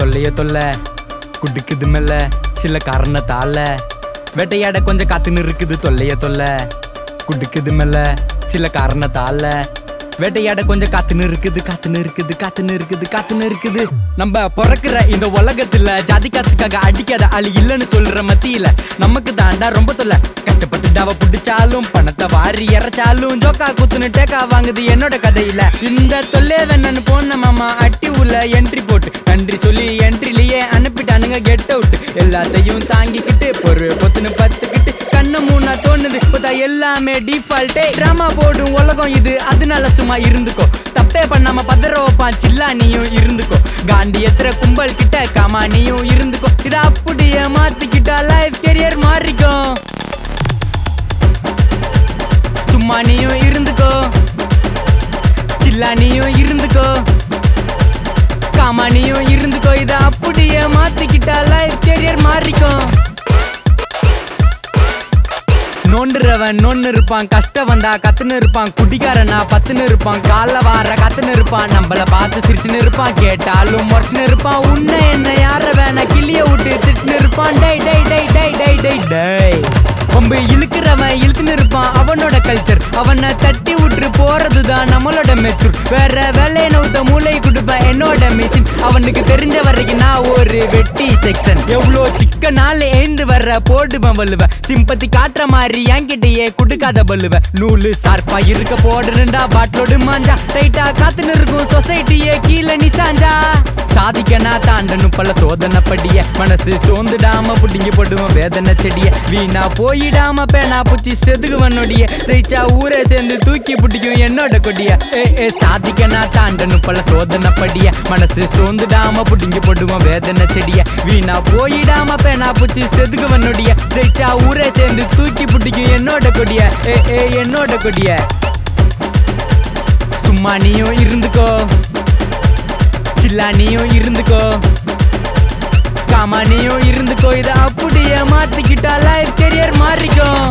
தொல்லைய தொல்ல குடுக்குது மெல்ல சில காரணத்தால வேட்டையாட கொஞ்சம் காத்துன்னு இருக்குது தொல்லைய தொல்ல குடுக்குது மெல்ல சில காரணத்தால வேட்டையாட கொஞ்சம் காத்துன்னு இருக்குது நம்ம பிறக்கிற இந்த உலகத்துல ஜாதி காசுக்காக அடிக்காத ஆளு இல்லைன்னு சொல்ற மத்தியில நமக்கு தாண்டா ரொம்ப தொல்லை. கஷ்டப்பட்டு டாவ பிடிச்சாலும் பணத்தை வாரி இறைச்சாலும் ஜோக்கா குத்துன்னு டேக்கா வாங்குது என்னோட கதையில. இந்த தொல்லைய வேணும்னு போன மாமா அட்டி உள்ள என்ட்ரி போட்டு நன்றி சொல்லி என்ட்ரிலேயே அனுப்பிட்டானுங்க கெட் அவுட். எல்லாத்தையும் தாங்கிக்கிட்டு பொத்துன்னு பத்துக்கிட்டு கண்ண மூணா தோணுது இப்ப எல்லாமே டிஃபால்ட்டே. டிராமா போடும் உலகம் இது அதனால சும்மா இருந்துக்கோ. தப்பே பண்ணாம பதற வைப்பான் சில்லா நீயும் இருந்துக்கோ. காண்டி எத்திர கும்பல் கிட்ட காமா நீயும் இருந்துக்கோ. இத அப்படியே மாத்திக்கிட்டா லைஃப் கெரியர் மாறிக்கும். சும்மா நீயும் இருந்துக்கோ சில்லா நீயும் இருந்துக்கோ காமா நீயும் இருந்துக்கோ. இத அப்படியே மாத்திக்கிட்டா லைஃப் கெரியர் மாறிக்கும். நோண்டுறவன் நொன்னு இருப்பான் கஷ்டம் வந்தா கத்துன்னு இருப்பான். குடிக்காரனா பத்துன்னு இருப்பான் கால வார கத்துன்னு இருப்பான். நம்மள பார்த்து சிரிச்சுன்னு இருப்பான் கேட்டாலும் முறைச்சுன்னு இருப்பான். உன்ன என்ன யார வேணா கிளிய விட்டு திட்டுன்னு இருப்பான். டை டை டை டை டை டை டை கொம்பு இழுக்கிறவன் இழுத்துன்னு இருப்பான். அவனோட கல்ச்சர் அவனை தட்டி விட்டு போறதுதான் நம்மளோட மெச்சூர். வேற வேலையை நவுத்த மூளை கொடுப்பேன் என்னோட மிஷின். அவனுக்கு தெரிஞ்ச வரைக்கும் நான் ஒரு வெட்டி செக்ஷன். எவ்வளோ சிக்கனால எழுந்து வர்ற போடுவேன் வல்லுவேன். சிம்பத்தி காட்டுற மாதிரி என்கிட்டயே குடுக்காத பல்லுவேன். நூலு சார்பா இருக்க போடுறா பாட்டோடு மாஞ்சா டைட்டா காத்துன்னு இருக்கும் சொசைட்டியே கீழே நீ சாஞ்சா. சாதிக்கனா தாண்டனும் பல சோதனை படிய மனசு சோந்துடாம புடிங்கி போடுவோம் வேதனை செடிய. வீணா போயிடாம பேனா பூச்சி செதுகுவன் நொடிய. ஜெயிச்சா ஊரே சேர்ந்து தூக்கி பிடிக்கும் என்னோட கொடிய. சாதிக்கனா தாண்டனும் பல சோதனை படிய மனசு சோந்துடாம புடிங்கி போடுவோம் வேதனை செடிய. வீணா போயிடாம பேனா பூச்சி செதுகுவன் நொடிய. ஜெயிச்சா ஊரே சேர்ந்து தூக்கி பிடிக்கும் என்னோட கொடிய. என்னோட கொடிய. சும்மா நீயும் இருந்துக்கோ சில்லா நீயும் இருந்துக்கோ காமா நீயும் இருந்துக்கோ. இத அப்படியே மாத்திக்கிட்டா லைஃப் கெரியர் மாறிக்கும்.